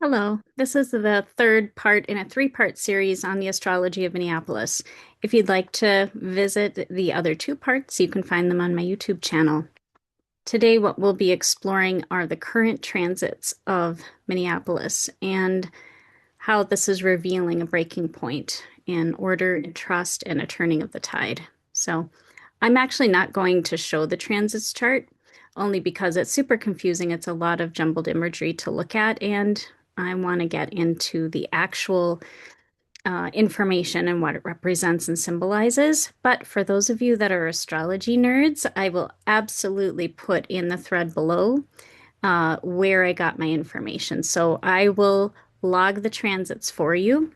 Hello, this is the third part in a three-part series on the astrology of Minneapolis. If you'd like to visit the other two parts, you can find them on my YouTube channel. Today, what we'll be exploring are the current transits of Minneapolis and how this is revealing a breaking point in order and trust and a turning of the tide. So, I'm actually not going to show the transits chart only because it's super confusing. It's a lot of jumbled imagery to look at, and I want to get into the actual information and what it represents and symbolizes. But for those of you that are astrology nerds, I will absolutely put in the thread below where I got my information. So I will log the transits for you.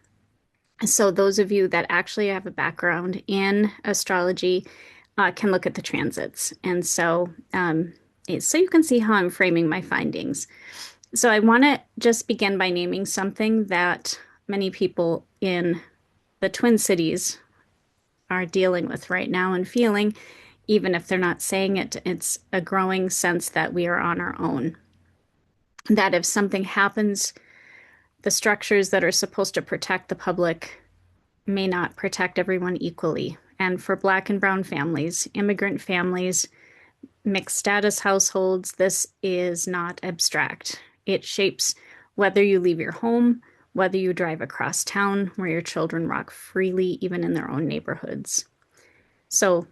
So those of you that actually have a background in astrology can look at the transits. And so you can see how I'm framing my findings. So I want to just begin by naming something that many people in the Twin Cities are dealing with right now and feeling, even if they're not saying it. It's a growing sense that we are on our own. That if something happens, the structures that are supposed to protect the public may not protect everyone equally. And for Black and Brown families, immigrant families, mixed status households, this is not abstract. It shapes whether you leave your home, whether you drive across town, where your children rock freely, even in their own neighborhoods. So,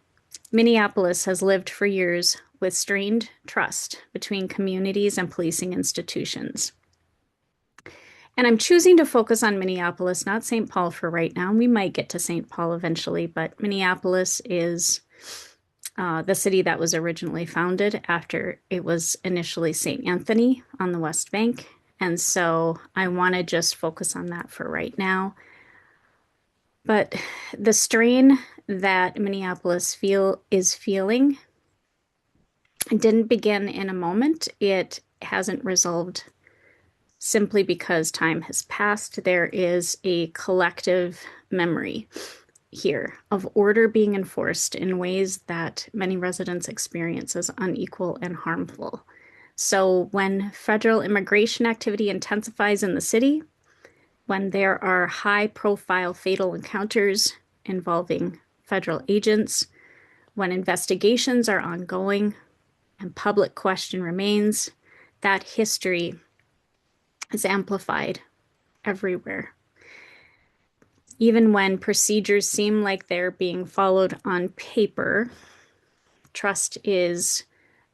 Minneapolis has lived for years with strained trust between communities and policing institutions. And I'm choosing to focus on Minneapolis, not St. Paul for right now. We might get to St. Paul eventually, but Minneapolis is the city that was originally founded after it was initially St. Anthony on the West Bank. And so I want to just focus on that for right now. But the strain that Minneapolis is feeling didn't begin in a moment. It hasn't resolved simply because time has passed. There is a collective memory here of order being enforced in ways that many residents experience as unequal and harmful. So when federal immigration activity intensifies in the city, when there are high-profile fatal encounters involving federal agents, when investigations are ongoing and public question remains, that history is amplified everywhere. Even when procedures seem like they're being followed on paper, trust is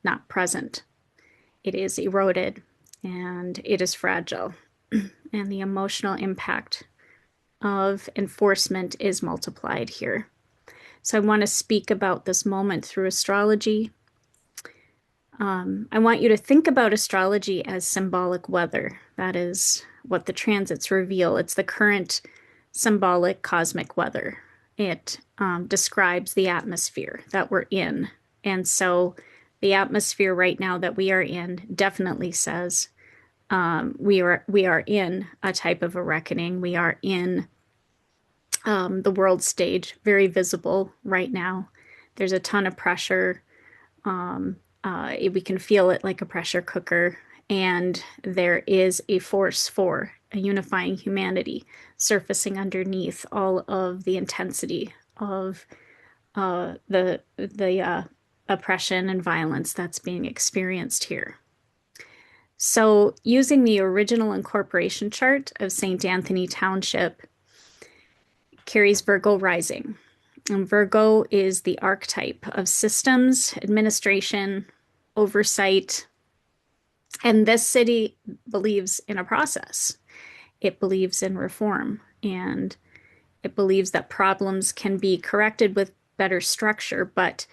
not present. It is eroded and it is fragile. And the emotional impact of enforcement is multiplied here. So I want to speak about this moment through astrology. I want you to think about astrology as symbolic weather. That is what the transits reveal. It's the current symbolic cosmic weather. It describes the atmosphere that we're in. And so the atmosphere right now that we are in definitely says we are in a type of a reckoning. We are in the world stage, very visible right now. There's a ton of pressure. We can feel it like a pressure cooker. And there is a force for a unifying humanity surfacing underneath all of the intensity of the oppression and violence that's being experienced here. So, using the original incorporation chart of St. Anthony Township carries Virgo rising. And Virgo is the archetype of systems, administration, oversight. And this city believes in a process. It believes in reform, and it believes that problems can be corrected with better structure, but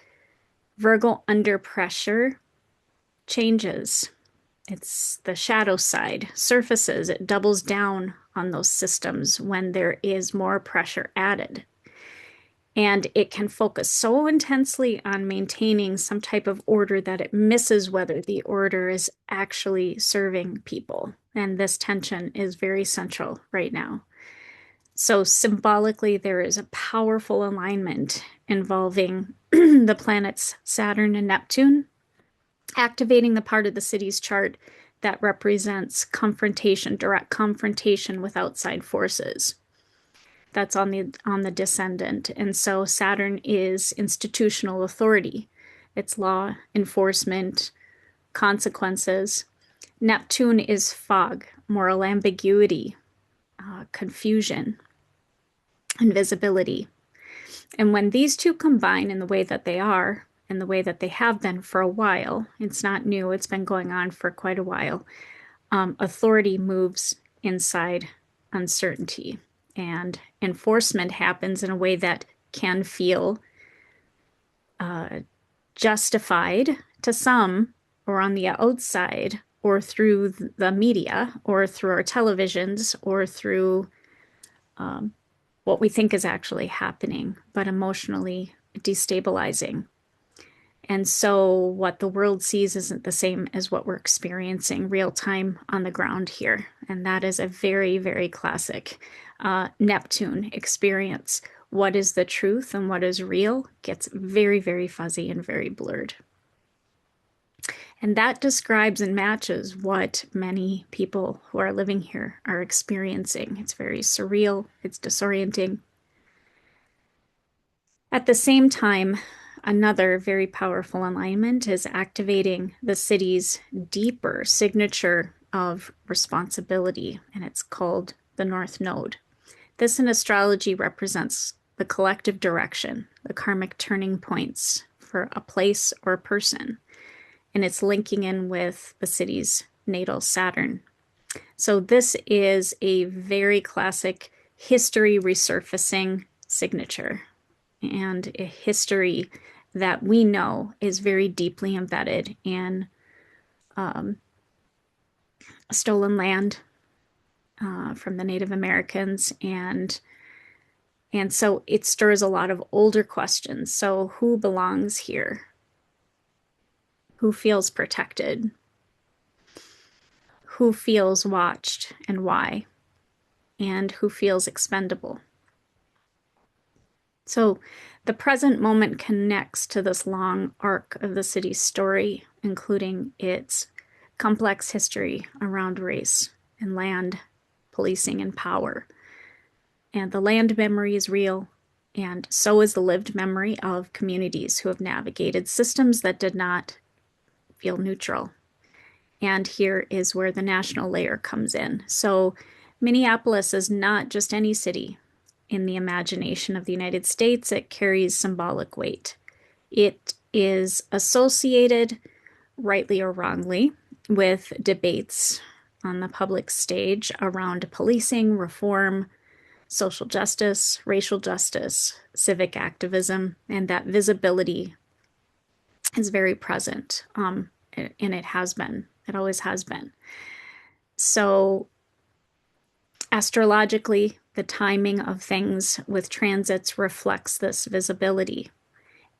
Virgo under pressure changes. It's the shadow side, surfaces, it doubles down on those systems when there is more pressure added. And it can focus so intensely on maintaining some type of order that it misses whether the order is actually serving people. And this tension is very central right now. So symbolically, there is a powerful alignment involving the planets Saturn and Neptune, activating the part of the city's chart that represents confrontation, direct confrontation with outside forces. That's on the Descendant. And so Saturn is institutional authority. It's law enforcement, consequences. Neptune is fog, moral ambiguity, confusion, invisibility. And when these two combine in the way that they are, and the way that they have been for a while, it's not new, it's been going on for quite a while, authority moves inside uncertainty. And enforcement happens in a way that can feel justified to some, or on the outside, or through the media, or through our televisions, or through what we think is actually happening, but emotionally destabilizing. And so what the world sees isn't the same as what we're experiencing real time on the ground here. And that is a very, very classic Neptune experience. What is the truth and what is real gets very, very fuzzy and very blurred. And that describes and matches what many people who are living here are experiencing. It's very surreal, it's disorienting. At the same time, another very powerful alignment is activating the city's deeper signature of responsibility, and it's called the North Node. This in astrology represents the collective direction, the karmic turning points for a place or a person, and it's linking in with the city's natal Saturn. So this is a very classic history resurfacing signature, and a history that we know is very deeply embedded in stolen land from the Native Americans, and so it stirs a lot of older questions. So who belongs here? Who feels protected? Who feels watched and why? And who feels expendable? So the present moment connects to this long arc of the city's story, including its complex history around race and land, policing, and power. And the land memory is real, and so is the lived memory of communities who have navigated systems that did not feel neutral. And here is where the national layer comes in. So Minneapolis is not just any city. In the imagination of the United States, it carries symbolic weight. It is associated, rightly or wrongly, with debates on the public stage around policing, reform, social justice, racial justice, civic activism, and that visibility is very present. And it has been. It always has been. So astrologically, the timing of things with transits reflects this visibility.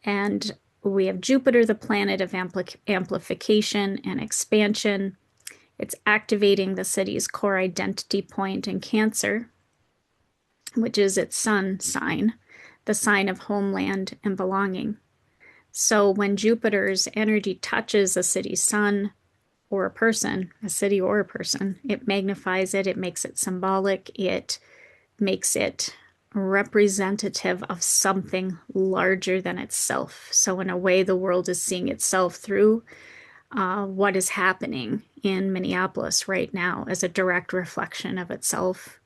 And we have Jupiter, the planet of amplification and expansion. It's activating the city's core identity point in Cancer, which is its sun sign, the sign of homeland and belonging. So when Jupiter's energy touches a city's sun or a person, a city or a person, it magnifies it, it makes it symbolic, it makes it representative of something larger than itself. So in a way, the world is seeing itself through what is happening in Minneapolis right now as a direct reflection of itself.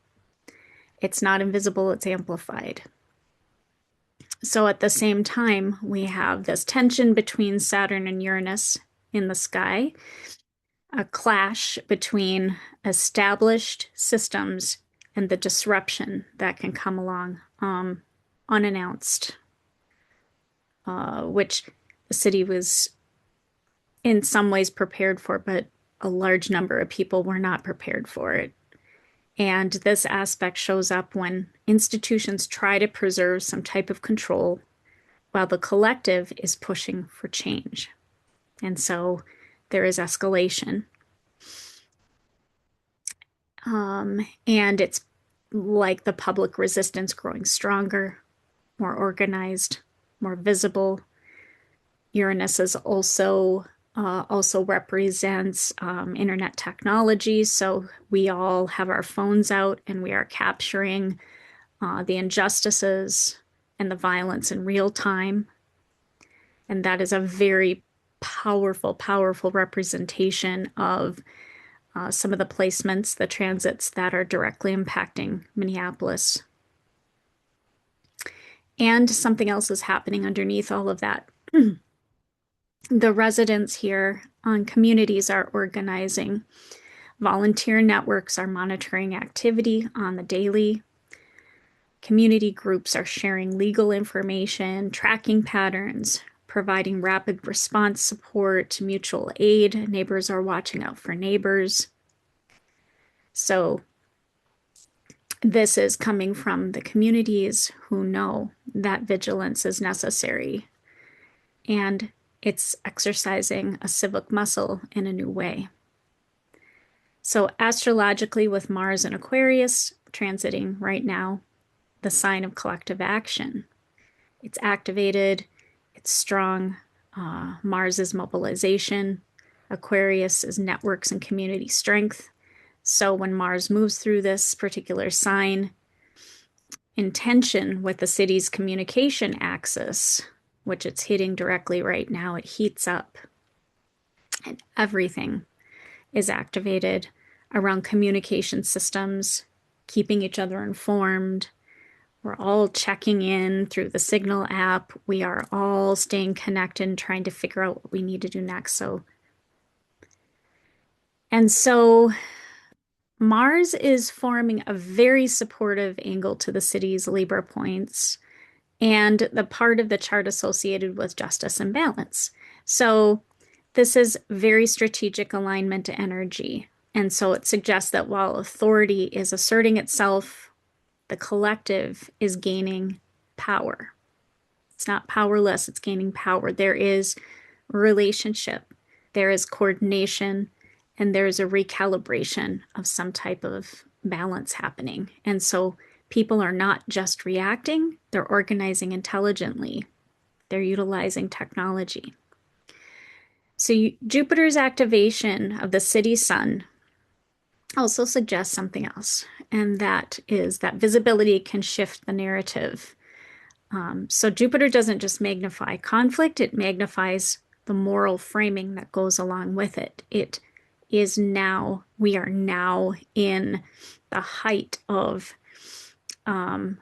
It's not invisible, it's amplified. So at the same time, we have this tension between Saturn and Uranus in the sky, a clash between established systems and the disruption that can come along unannounced, which the city was in some ways prepared for, but a large number of people were not prepared for it. And this aspect shows up when institutions try to preserve some type of control while the collective is pushing for change. And so there is escalation. And it's like the public resistance growing stronger, more organized, more visible. Uranus is also also represents internet technology. So we all have our phones out and we are capturing the injustices and the violence in real time. And that is a very powerful, powerful representation of some of the placements, the transits that are directly impacting Minneapolis. And something else is happening underneath all of that. The residents here on communities are organizing. Volunteer networks are monitoring activity on the daily. Community groups are sharing legal information, tracking patterns, providing rapid response support, mutual aid. Neighbors are watching out for neighbors. So this is coming from the communities who know that vigilance is necessary. And it's exercising a civic muscle in a new way. So astrologically, with Mars and Aquarius transiting right now, the sign of collective action. It's activated, it's strong. Mars is mobilization. Aquarius is networks and community strength. So when Mars moves through this particular sign, in tension with the city's communication axis, which it's hitting directly right now, it heats up. And everything is activated around communication systems, keeping each other informed. We're all checking in through the Signal app. We are all staying connected and trying to figure out what we need to do next. So Mars is forming a very supportive angle to the city's Libra points and the part of the chart associated with justice and balance. So this is very strategic alignment energy. And so it suggests that while authority is asserting itself, the collective is gaining power. It's not powerless, it's gaining power. There is relationship, there is coordination, and there's a recalibration of some type of balance happening. And so people are not just reacting, they're organizing intelligently. They're utilizing technology. So Jupiter's activation of the city sun also suggests something else, and that is that visibility can shift the narrative. So Jupiter doesn't just magnify conflict, it magnifies the moral framing that goes along with it. We are now in the height of the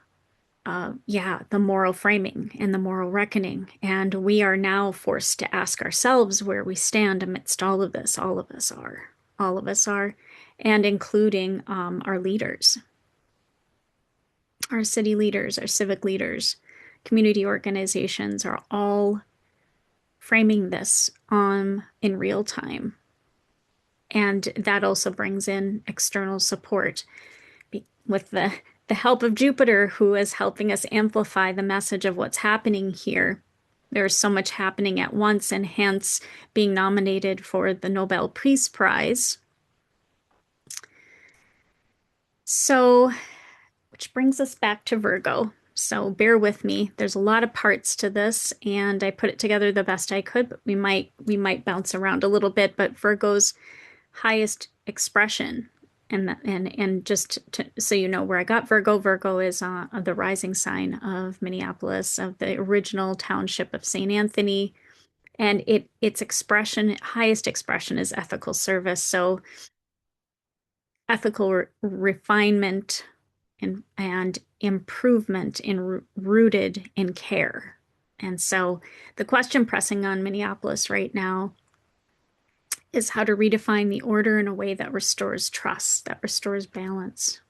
moral framing and the moral reckoning. And we are now forced to ask ourselves where we stand amidst all of this. All of us are. All of us are, and including our leaders, our city leaders, our civic leaders, community organizations are all framing this in real time. And that also brings in external support with the help of Jupiter, who is helping us amplify the message of what's happening here. There's so much happening at once, and hence being nominated for the Nobel Peace Prize. So, which brings us back to Virgo. So bear with me. There's a lot of parts to this, and I put it together the best I could, but we might bounce around a little bit. But Virgo's highest expression, and just so you know where I got Virgo, Virgo is the rising sign of Minneapolis, of the original township of St. Anthony, and its highest expression is ethical service. So ethical refinement and improvement rooted in care. And so the question pressing on Minneapolis right now is how to redefine the order in a way that restores trust, that restores balance.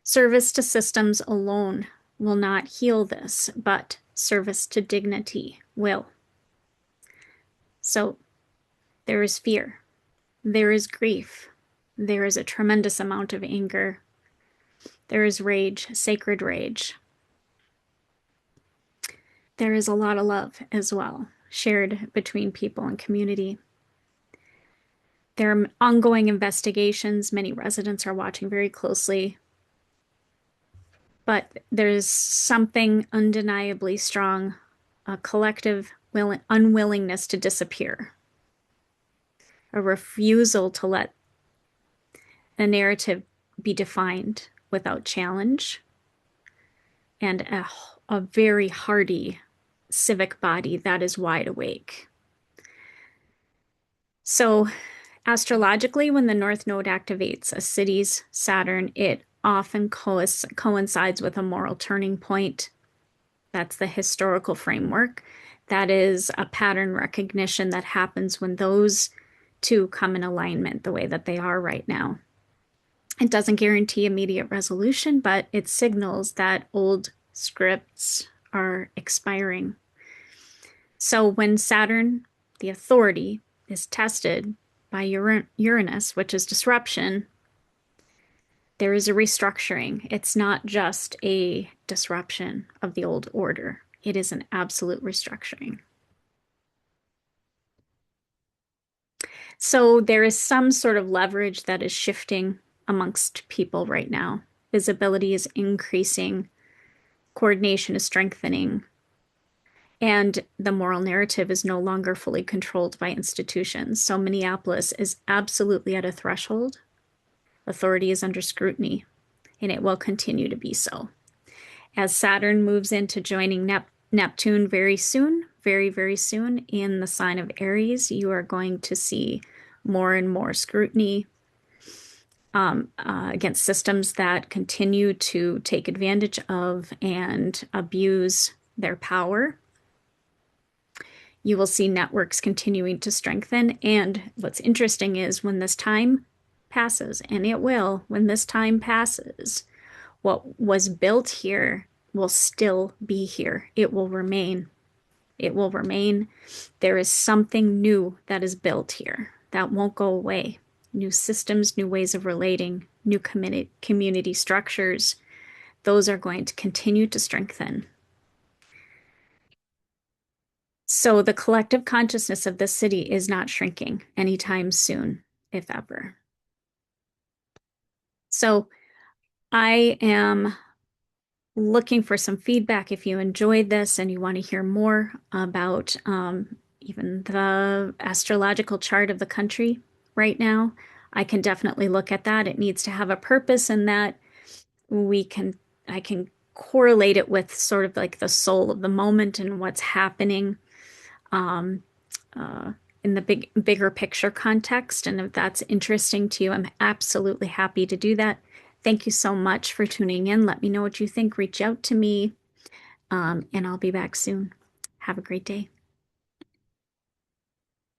Service to systems alone will not heal this, but service to dignity will. So there is fear, there is grief, there is a tremendous amount of anger, there is rage, sacred rage. There is a lot of love as well, shared between people and community. There are ongoing investigations. Many residents are watching very closely. But there's something undeniably strong, a collective unwillingness to disappear. a refusal to let a narrative be defined without challenge, and a very hardy civic body that is wide awake. So, astrologically, when the North Node activates a city's Saturn, it often coincides with a moral turning point. That's the historical framework. That is a pattern recognition that happens when those two come in alignment the way that they are right now. It doesn't guarantee immediate resolution, but it signals that old scripts are expiring. So when Saturn, the authority, is tested by Uranus, which is disruption, there is a restructuring. It's not just a disruption of the old order. It is an absolute restructuring. So there is some sort of leverage that is shifting amongst people right now. Visibility is increasing, coordination is strengthening, and the moral narrative is no longer fully controlled by institutions. So Minneapolis is absolutely at a threshold. Authority is under scrutiny, and it will continue to be so. As Saturn moves into joining Neptune very soon, very, very soon, in the sign of Aries, you are going to see more and more scrutiny against systems that continue to take advantage of and abuse their power. You will see networks continuing to strengthen. And what's interesting is when this time passes, and it will, when this time passes, what was built here will still be here. It will remain. It will remain. There is something new that is built here that won't go away. New systems, new ways of relating, new community structures. Those are going to continue to strengthen. So the collective consciousness of this city is not shrinking anytime soon, if ever. So I am looking for some feedback if you enjoyed this and you want to hear more about even the astrological chart of the country right now. I can definitely look at that. It needs to have a purpose, and that I can correlate it with sort of like the soul of the moment and what's happening um, in the bigger picture context. And if that's interesting to you, I'm absolutely happy to do that. Thank you so much for tuning in. Let me know what you think. Reach out to me, and I'll be back soon. Have a great day.